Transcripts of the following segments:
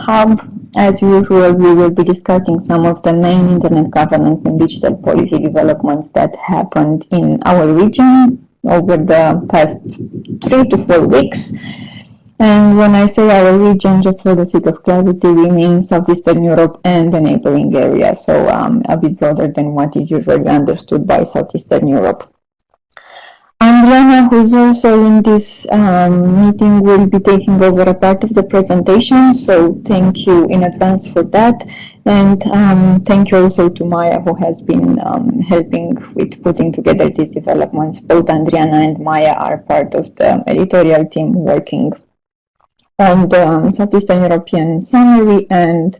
Hub. As usual, we will be discussing some of the main internet governance and digital policy developments that happened in our region over the past 3 to 4 weeks. And when I say our region, just for the sake of clarity, we mean Southeastern Europe and the neighboring area, so a bit broader than what is usually understood by Southeastern Europe. Andriana, who is also in this meeting, will be taking over a part of the presentation, so thank you in advance for that. And thank you also to Maya, who has been helping with putting together these developments. Both Andriana and Maya are part of the editorial team working on the Southeastern European summary, and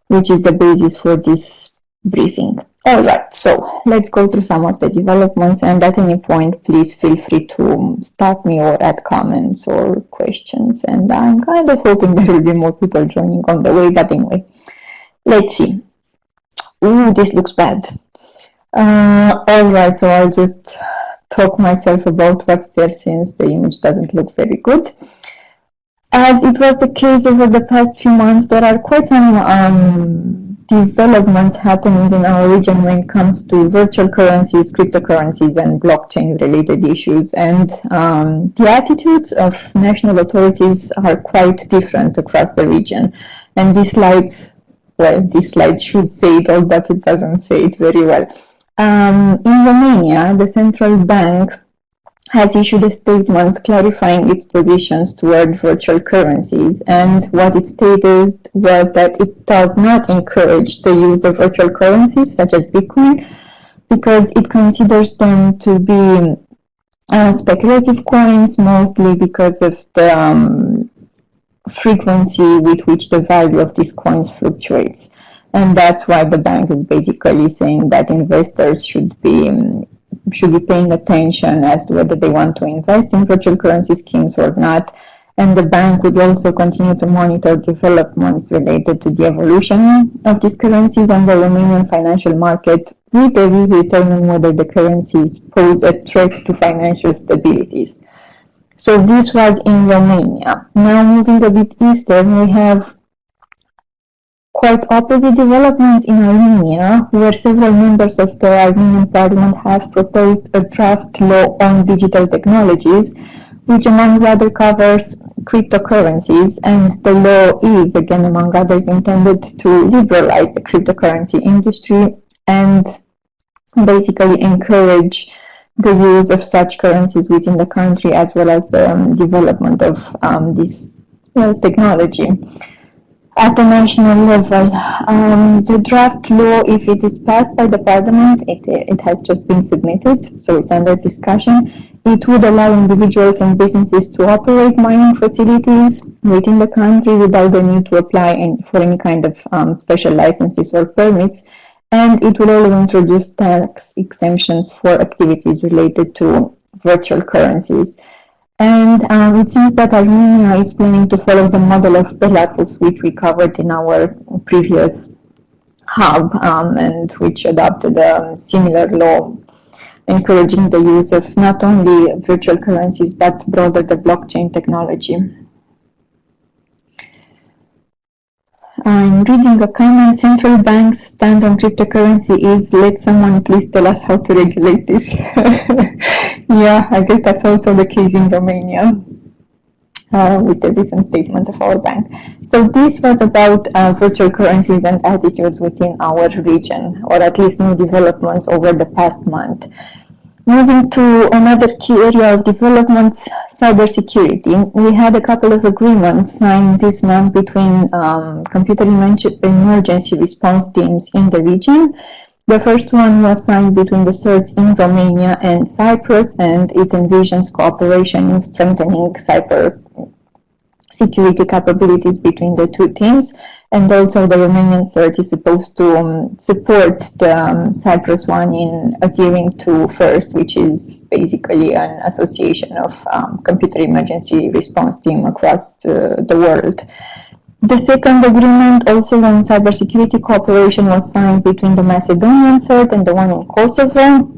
which is the basis for this briefing. All right, so let's go through some of the developments, and at any point, please feel free to stop me or add comments or questions. And I'm kind of hoping there will be more people joining on the way, but anyway, let's see. Ooh, this looks bad. All right, so I'll just talk myself about what's there since the image doesn't look very good. As it was the case over the past few months, there are quite some developments happening in our region when it comes to virtual currencies, cryptocurrencies, and blockchain-related issues. And the attitudes of national authorities are quite different across the region. And these slides, well, this slide should say it all, but it doesn't say it very well. In Romania, the central bank has issued a statement clarifying its positions toward virtual currencies, and what it stated was that it does not encourage the use of virtual currencies such as Bitcoin because it considers them to be speculative coins, mostly because of the frequency with which the value of these coins fluctuates. And that's why the bank is basically saying that investors should be paying attention as to whether they want to invest in virtual currency schemes or not. And the bank would also continue to monitor developments related to the evolution of these currencies on the Romanian financial market, with a view to determine whether the currencies pose a threat to financial stability. So this was in Romania. Now moving a bit eastern, we have quite opposite developments in Armenia, where several members of the Armenian parliament have proposed a draft law on digital technologies, which among other covers cryptocurrencies, and the law is, again among others, intended to liberalize the cryptocurrency industry and basically encourage the use of such currencies within the country, as well as the development of this technology. At the national level, the draft law, if it is passed by the parliament, it has just been submitted, so it's under discussion. It would allow individuals and businesses to operate mining facilities within the country without the need to apply for any kind of special licenses or permits, and it will also introduce tax exemptions for activities related to virtual currencies. And it seems that Armenia is planning to follow the model of Belarus, which we covered in our previous hub, and which adopted a similar law, encouraging the use of not only virtual currencies, but broader the blockchain technology. I'm reading a comment. Central bank's stand on cryptocurrency is, let someone please tell us how to regulate this. Yeah, I guess that's also the case in Romania with the recent statement of our bank. So this was about virtual currencies and attitudes within our region, or at least new developments over the past month. Moving to another key area of developments, cybersecurity. We had a couple of agreements signed this month between computer emergency response teams in the region. The first one was signed between the CERTs in Romania and Cyprus, and it envisions cooperation in strengthening cyber security capabilities between the two teams. And also the Romanian CERT is supposed to support the Cyprus one in adhering to FIRST, which is basically an association of computer emergency response team across the world. The second agreement, also on cybersecurity cooperation, was signed between the Macedonian CERT and the one in Kosovo.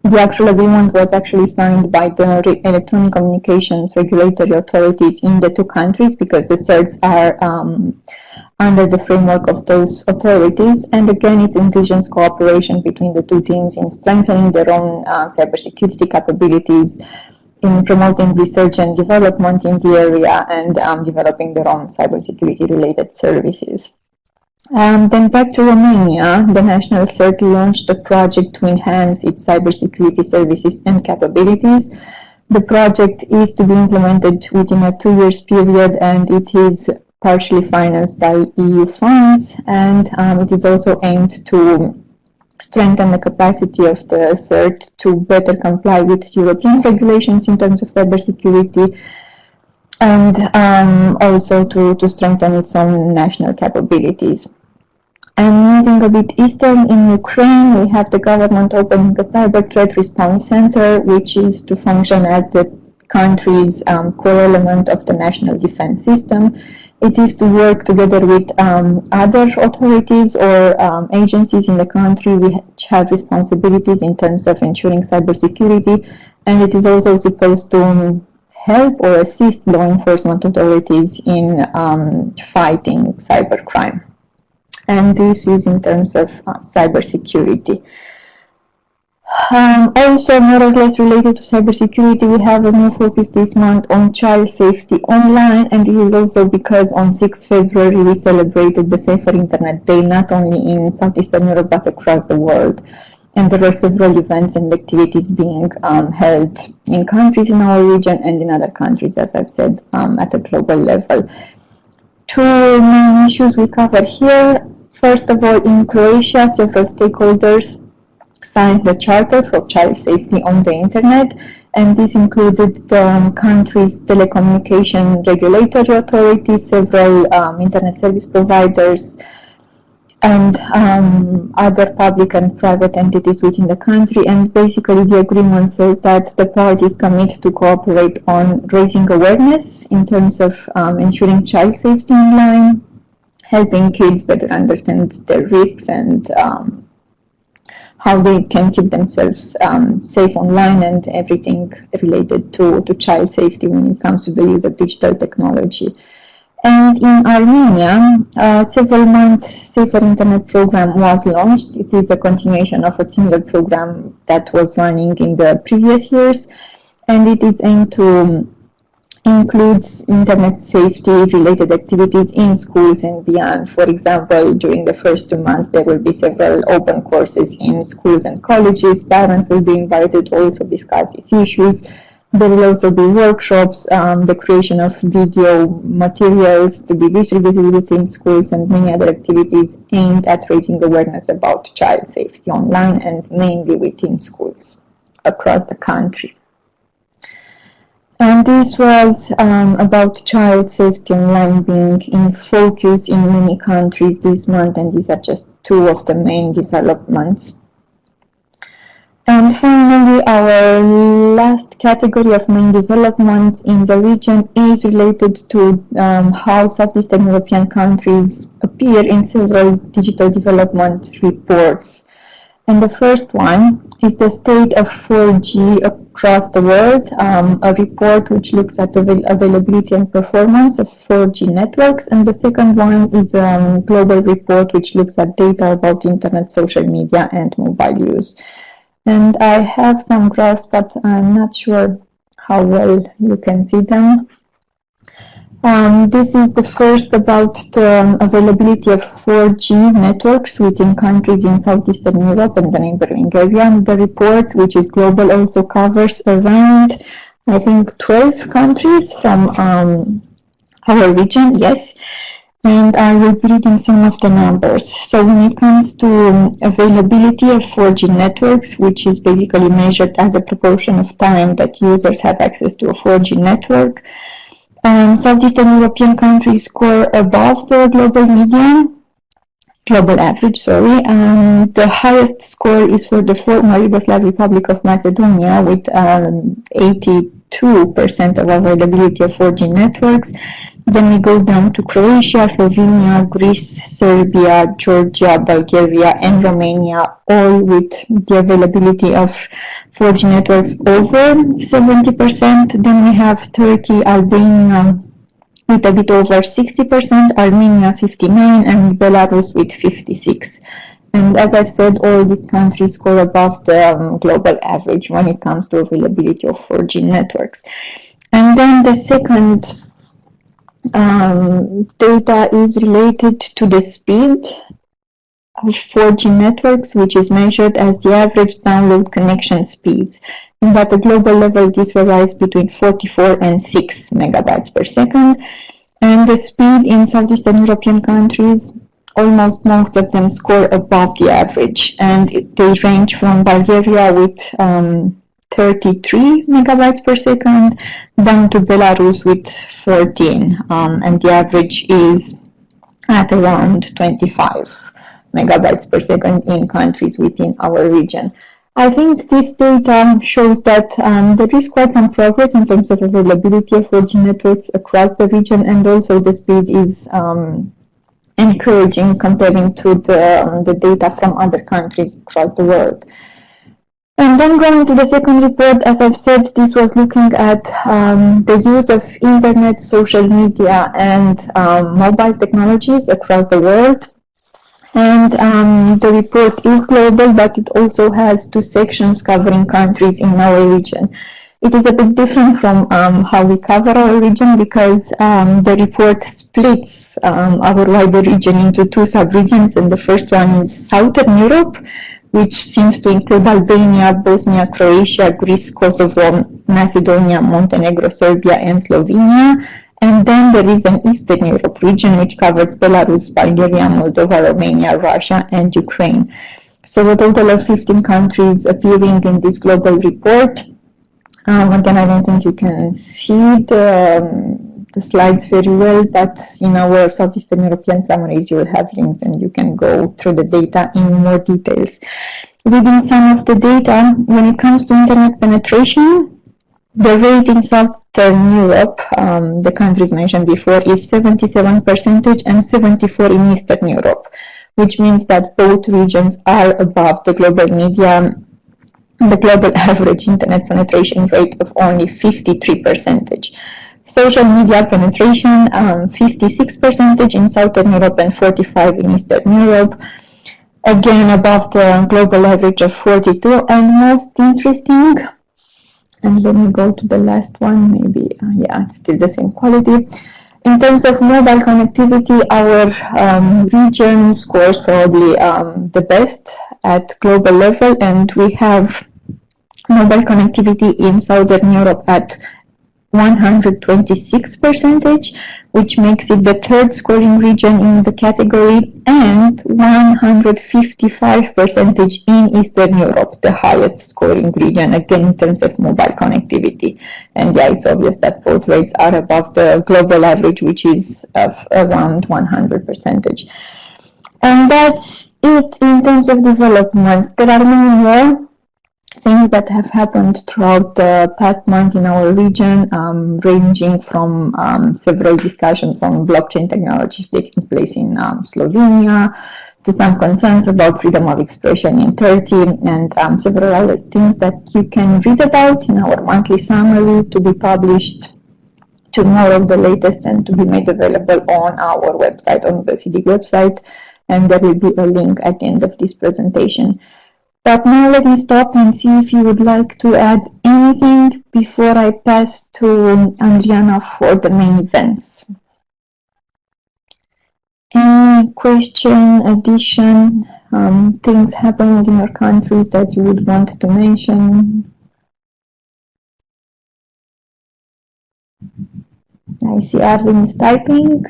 The actual agreement was actually signed by the electronic communications regulatory authorities in the two countries, because the CERTs under the framework of those authorities. And again, it envisions cooperation between the two teams in strengthening their own cybersecurity capabilities, in promoting research and development in the area, and developing their own cybersecurity related services. Then back to Romania, the National Circle launched a project to enhance its cybersecurity services and capabilities. The project is to be implemented within a 2-year period, and it is partially financed by EU funds, and it is also aimed to strengthen the capacity of the CERT to better comply with European regulations in terms of cybersecurity, and also to strengthen its own national capabilities. And moving a bit eastern, in Ukraine, we have the government opening a cyber threat response center, which is to function as the country's core element of the national defense system. It is to work together with other authorities or agencies in the country which have responsibilities in terms of ensuring cybersecurity, and it is also supposed to help or assist law enforcement authorities in fighting cybercrime. And this is in terms of cybersecurity. Also, more or less related to cybersecurity, we have a new focus this month on child safety online, and this is also because on 6 February we celebrated the Safer Internet Day, not only in Southeastern Europe but across the world. And there are several events and activities being held in countries in our region and in other countries, as I've said, at a global level. 2 main issues we cover here. First of all, in Croatia, several stakeholders signed the Charter for Child Safety on the Internet, and this included the country's telecommunication regulatory authority, several internet service providers, and other public and private entities within the country. And basically the agreement says that the parties commit to cooperate on raising awareness in terms of ensuring child safety online, helping kids better understand their risks and how they can keep themselves safe online, and everything related to child safety when it comes to the use of digital technology. And in Armenia, a several-month Safer Internet program was launched. It is a continuation of a similar program that was running in the previous years, and it is aimed to includes internet safety related activities in schools and beyond. For example, during the first 2 months there will be several open courses in schools and colleges. Parents will be invited to also discuss these issues. There will also be workshops, the creation of video materials to be distributed within schools, and many other activities aimed at raising awareness about child safety online, and mainly within schools across the country. And this was about child safety online being in focus in many countries this month, and these are just 2 of the main developments. And finally, our last category of main developments in the region is related to how Southeastern European countries appear in several digital development reports. And the first one is the state of 4G across the world, a report which looks at the availability and performance of 4G networks. And the second one is a global report which looks at data about internet, social media, and mobile use. And I have some graphs, but I'm not sure how well you can see them. This is the first about the availability of 4G networks within countries in Southeastern Europe and the neighboring area. The report, which is global, also covers around, I think, 12 countries from our region, yes. And I will be reading some of the numbers. So when it comes to availability of 4G networks, which is basically measured as a proportion of time that users have access to a 4G network, Southeastern European countries score above the global average, sorry. The highest score is for the former Yugoslav Republic of Macedonia with 82% of availability of 4G networks. Then we go down to Croatia, Slovenia, Greece, Serbia, Georgia, Bulgaria, and Romania, all with the availability of 4G networks over 70%. Then we have Turkey, Albania, with a bit over 60%, Armenia 59%, and Belarus with 56%. And as I've said, all these countries score above the global average when it comes to availability of 4G networks. And then the second data is related to the speed of 4G networks, which is measured as the average download connection speeds. And at the global level, this varies between 44 and 6 megabytes per second. And the speed in Southeastern European countries, almost most of them score above the average. And they range from Bulgaria with 33 megabytes per second down to Belarus with 14. And the average is at around 25 megabytes per second in countries within our region. I think this data shows that there is quite some progress in terms of availability of 4G networks across the region, and also the speed is encouraging comparing to the data from other countries across the world. And then going to the second report, as I've said, this was looking at the use of internet, social media, and mobile technologies across the world. And the report is global, but it also has two sections covering countries in our region. It is a bit different from how we cover our region, because the report splits our wider region into two sub-regions, and the first one is Southern Europe, which seems to include Albania, Bosnia, Croatia, Greece, Kosovo, Macedonia, Montenegro, Serbia, and Slovenia. And then there is an Eastern Europe region, which covers Belarus, Bulgaria, Moldova, Romania, Russia, and Ukraine. So a total of 15 countries appearing in this global report. Again, I don't think you can see the slides very well, but in our Southeastern European summaries, you will have links and you can go through the data in more details. Within some of the data, when it comes to internet penetration, the rate in Southern Europe, the countries mentioned before, is 77% and 74% in Eastern Europe, which means that both regions are above the global median, the global average internet penetration rate of only 53%. Social media penetration, 56% in Southern Europe and 45% in Eastern Europe, again above the global average of 42%. And most interesting, and let me go to the last one, maybe, yeah, it's still the same quality. In terms of mobile connectivity, our region scores probably the best at global level, and we have mobile connectivity in Southern Europe at 126%, which makes it the third scoring region in the category, and 155% in Eastern Europe, the highest scoring region, again in terms of mobile connectivity. And yeah, it's obvious that both rates are above the global average, which is of around 100%. And that's it in terms of developments. There are many more things that have happened throughout the past month in our region, ranging from several discussions on blockchain technologies taking place in Slovenia, to some concerns about freedom of expression in Turkey, and several other things that you can read about in our monthly summary, to be published tomorrow, the latest, and to be made available on our website, on the CDIC website, and there will be a link at the end of this presentation. But now let me stop and see if you would like to add anything before I pass to Adriana for the main events. Any question, addition, things happening in your countries that you would want to mention? I see Arvin is typing,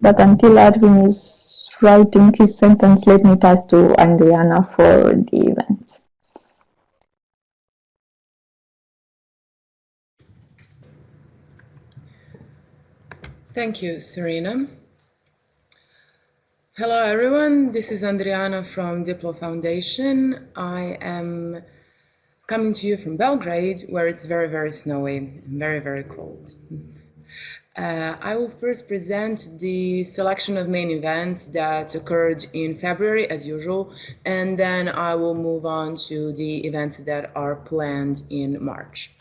but until Arvin is writing his sentence, let me pass to Adriana for the events. Thank you, Serena. Hello, everyone. This is Adriana from DiploFoundation. I am coming to you from Belgrade, where it's very, very snowy and very, very cold. I will first present the selection of main events that occurred in February, as usual, and then I will move on to the events that are planned in March.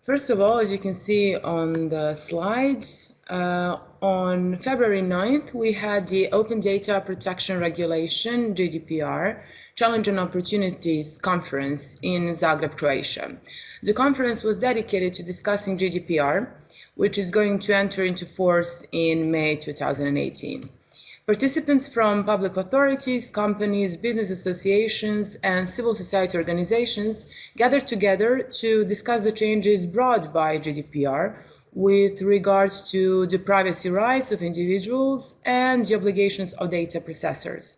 First of all, as you can see on the slide, on February 9th, we had the Open Data Protection Regulation, GDPR, Challenge and Opportunities Conference in Zagreb, Croatia. The conference was dedicated to discussing GDPR, which is going to enter into force in May 2018. Participants from public authorities, companies, business associations, and civil society organizations gathered together to discuss the changes brought by GDPR with regards to the privacy rights of individuals and the obligations of data processors.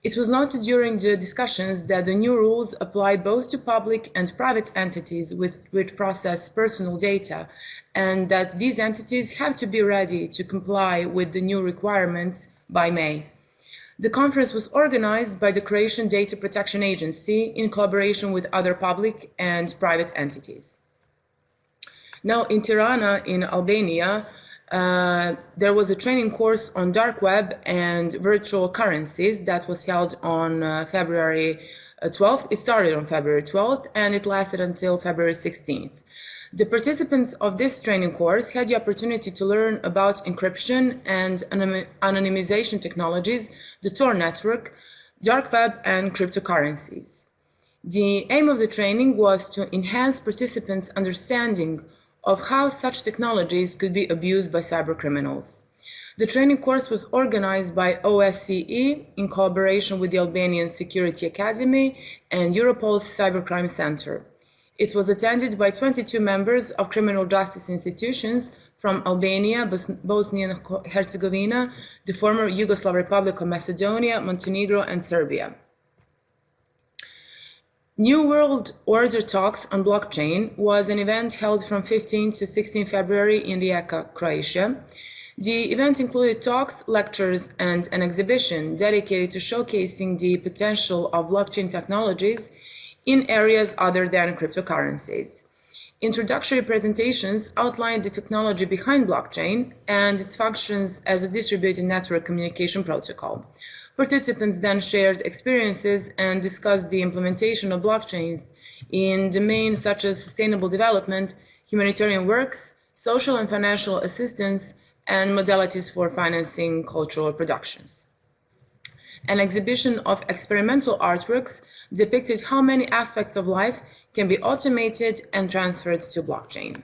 It was noted during the discussions that the new rules apply both to public and private entities which process personal data, and that these entities have to be ready to comply with the new requirements by May. The conference was organized by the Croatian Data Protection Agency in collaboration with other public and private entities. Now, in Tirana, in Albania, there was a training course on dark web and virtual currencies that was held on February 12th. It started on February 12th and it lasted until February 16th. The participants of this training course had the opportunity to learn about encryption and anonymization technologies, the Tor network, dark web, and cryptocurrencies. The aim of the training was to enhance participants' understanding of how such technologies could be abused by cybercriminals. The training course was organized by OSCE in collaboration with the Albanian Security Academy and Europol's Cybercrime Center. It was attended by 22 members of criminal justice institutions from Albania, Bosnia and Herzegovina, the former Yugoslav Republic of Macedonia, Montenegro, and Serbia. New World Order Talks on Blockchain was an event held from 15 to 16 February in Rijeka, Croatia. The event included talks, lectures, and an exhibition dedicated to showcasing the potential of blockchain technologies in areas other than cryptocurrencies. Introductory presentations outlined the technology behind blockchain and its functions as a distributed network communication protocol. Participants then shared experiences and discussed the implementation of blockchains in domains such as sustainable development, humanitarian works, social and financial assistance, and modalities for financing cultural productions. An exhibition of experimental artworks depicted how many aspects of life can be automated and transferred to blockchain.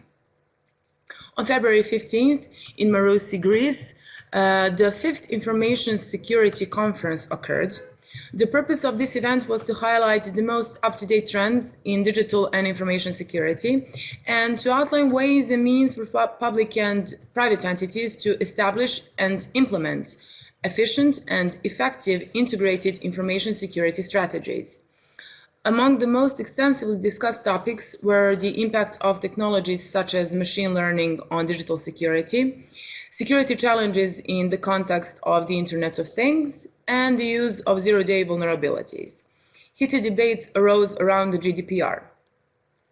On February 15th, in Marousi, Greece, the 5th Information Security Conference occurred. The purpose of this event was to highlight the most up-to-date trends in digital and information security and to outline ways and means for public and private entities to establish and implement efficient and effective integrated information security strategies. Among the most extensively discussed topics were the impact of technologies such as machine learning on digital security, security challenges in the context of the Internet of Things, and the use of zero-day vulnerabilities. Heated debates arose around the GDPR.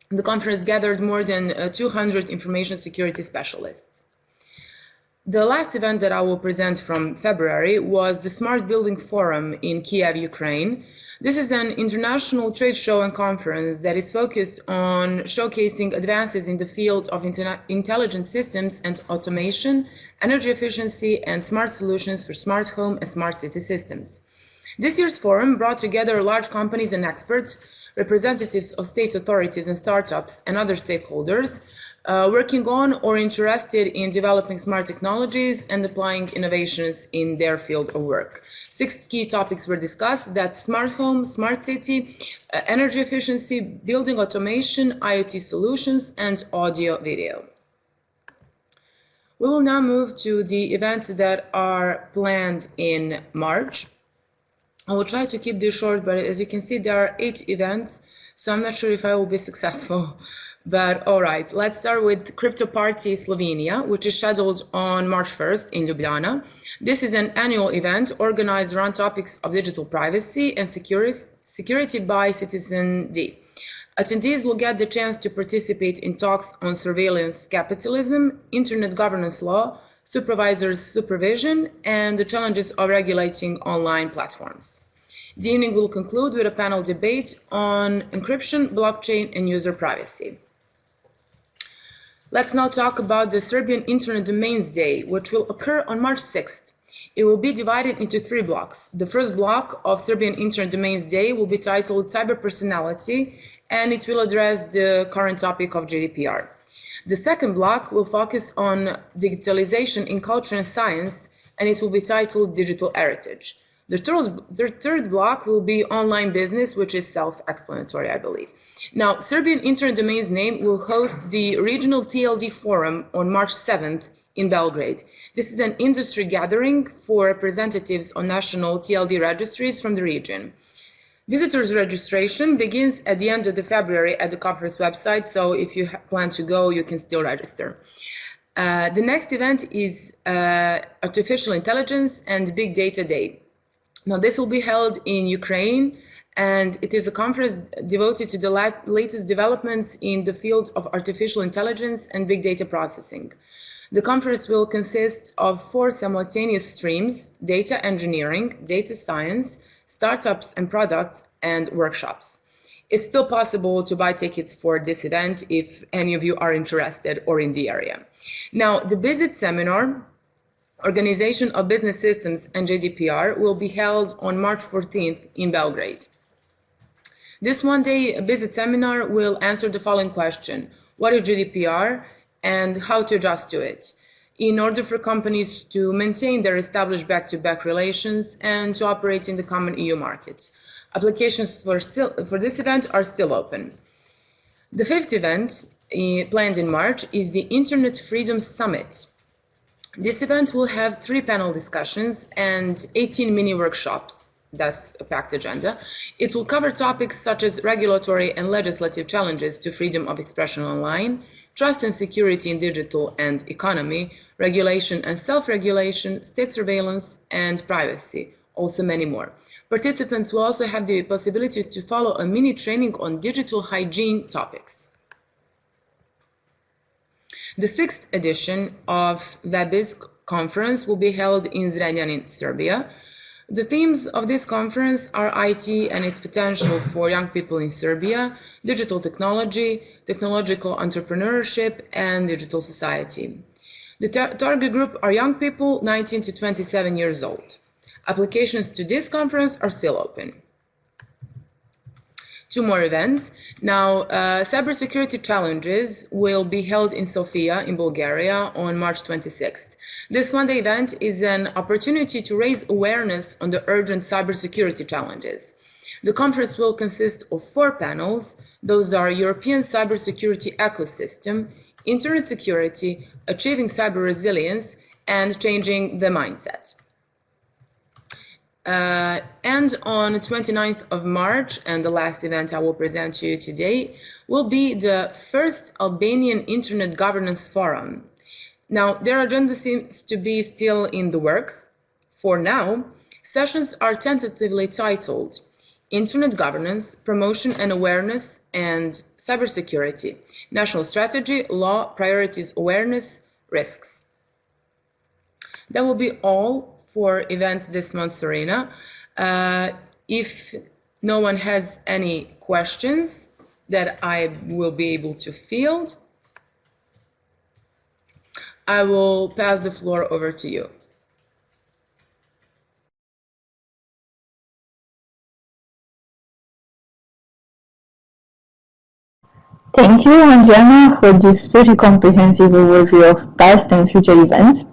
The conference gathered more than 200 information security specialists. The last event that I will present from February was the Smart Building Forum in Kiev, Ukraine. This is an international trade show and conference that is focused on showcasing advances in the field of intelligent systems and automation, energy efficiency, and smart solutions for smart home and smart city systems. This year's forum brought together large companies and experts, representatives of state authorities and startups, and other stakeholders working on or interested in developing smart technologies and applying innovations in their field of work. 6 key topics were discussed: that smart home, smart city, energy efficiency, building automation, IoT solutions, and audio video. We will now move to the events that are planned in March. I will try to keep this short, but as you can see, there are 8 events, so I'm not sure if I will be successful. But all right, let's start with Crypto Party Slovenia, which is scheduled on March 1st in Ljubljana. This is an annual event organized around topics of digital privacy and security by Citizen D. Attendees will get the chance to participate in talks on surveillance capitalism, internet governance law, supervisors' supervision, and the challenges of regulating online platforms. The evening will conclude with a panel debate on encryption, blockchain, and user privacy. Let's now talk about the Serbian Internet Domains Day, which will occur on March 6th. It will be divided into 3 blocks. The first block of Serbian Internet Domains Day will be titled Cyber Personality, and it will address the current topic of GDPR. The second block will focus on digitalization in culture and science, and it will be titled Digital Heritage. The third block will be online business, which is self-explanatory, I believe. Now, Serbian Internet Domains Name will host the Regional TLD Forum on March 7th in Belgrade. This is an industry gathering for representatives on national TLD registries from the region. Visitors registration begins at the end of February at the conference website, so if you plan to go, you can still register. The next event is Artificial Intelligence and Big Data Day. Now, this will be held in Ukraine, and it is a conference devoted to the latest developments in the field of artificial intelligence and big data processing. The conference will consist of 4 simultaneous streams: data engineering, data science, startups and products, and workshops. It's still possible to buy tickets for this event if any of you are interested or in the area. Now, the BISIT seminar, Organization of Business Systems and GDPR, will be held on March 14th in Belgrade. This one-day BISIT seminar will answer the following question: what is GDPR and how to adjust to it, in order for companies to maintain their established back-to-back relations and to operate in the common EU market. Applications for this event are still open. The 5th event planned in March is the Internet Freedom Summit. This event will have 3 panel discussions and 18 mini workshops. That's a packed agenda. It will cover topics such as regulatory and legislative challenges to freedom of expression online, trust and security in digital and economy, regulation and self-regulation, state surveillance, and privacy, also many more. Participants will also have the possibility to follow a mini training on digital hygiene topics. The 6th edition of WebIS conference will be held in Zrenjanin, Serbia. The themes of this conference are IT and its potential for young people in Serbia, digital technology, technological entrepreneurship, and digital society. The target group are young people 19 to 27 years old. Applications to this conference are still open. 2 more events. Now, Cybersecurity Challenges will be held in Sofia, in Bulgaria, on March 26th. This one-day event is an opportunity to raise awareness on the urgent cybersecurity challenges. The conference will consist of 4 panels. Those are European cybersecurity ecosystem, internet security, achieving cyber resilience, and changing the mindset. And on 29th of March, and the last event I will present to you today, will be the first Albanian Internet Governance Forum. Now, their agenda seems to be still in the works. For now, sessions are tentatively titled Internet Governance, Promotion and Awareness, and Cybersecurity, National Strategy, Law, Priorities, Awareness, Risks. That will be all for events this month, Serena. If no one has any questions that I will be able to field, I will pass the floor over to you. Thank you, Anjana, for this very comprehensive overview of past and future events.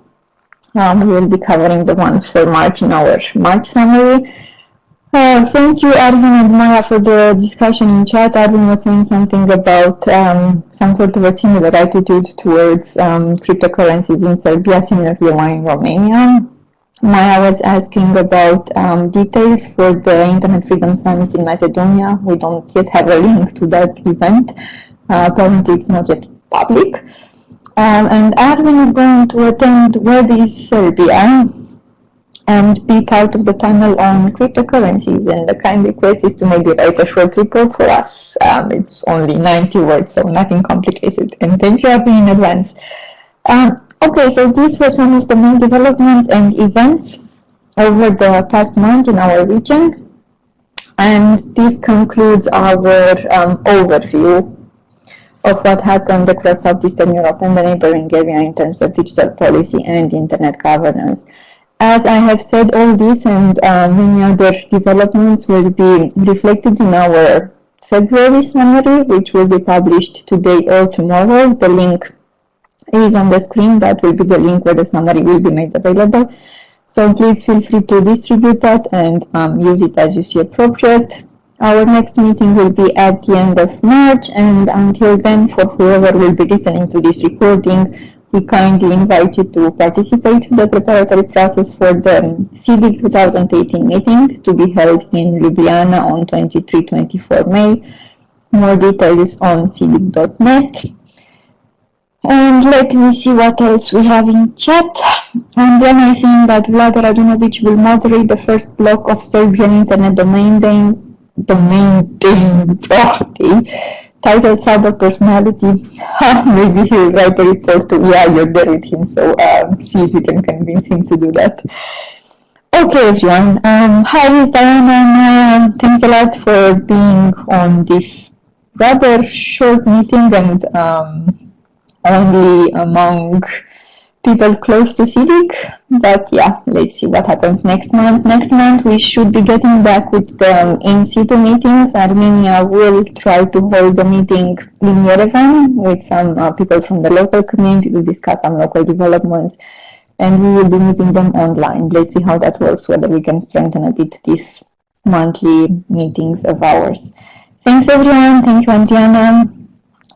We will be covering the ones for March in our March summary. Thank you, Arvin and Maya, for the discussion in chat. Arvin was saying something about some sort of a similar attitude towards cryptocurrencies in Serbia, similarly one in Romania. Maya was asking about details for the Internet Freedom Summit in Macedonia. We don't yet have a link to that event. Apparently, it's not yet public. And Arvin is going to attend WebIS Serbia and be part of the panel on cryptocurrencies. And the kind request is to maybe write a short report for us. It's only 90 words, so nothing complicated. And thank you, Arvin, in advance. Okay, so these were some of the main developments and events over the past month in our region. And this concludes our overview of what happened across Southeastern Europe and the neighboring area in terms of digital policy and internet governance. As I have said, all this and many other developments will be reflected in our February summary, which will be published today or tomorrow. The link is on the screen. That will be the link where the summary will be made available. So please feel free to distribute that and use it as you see appropriate. Our next meeting will be at the end of March, and until then, for whoever will be listening to this recording, we kindly invite you to participate in the preparatory process for the CDIC 2018 meeting to be held in Ljubljana on 23-24 May. More details on cdic.net. And let me see what else we have in chat. And then I think that Vlad Radunovic will moderate the first block of Serbian Internet Domain Day titled Cyber Personality. Maybe he'll write a report to, yeah, you're there with him, so see if you can convince him to do that. Okay, everyone. Hi, Miss Diana. Thanks a lot for being on this rather short meeting and only among people close to CDIC, but yeah, let's see what happens next month. Next month we should be getting back with the in-situ meetings. Armenia will try to hold a meeting in Yerevan with some people from the local community to discuss some local developments, and we will be meeting them online. Let's see how that works, whether we can strengthen a bit these monthly meetings of ours. Thanks everyone, thank you Adriana.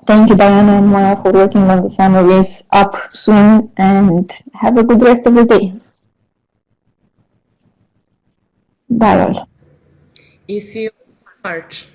Thank you, Diana and Maya, for working on the summaries. Up soon, and have a good rest of the day. Bye all. You see you in March.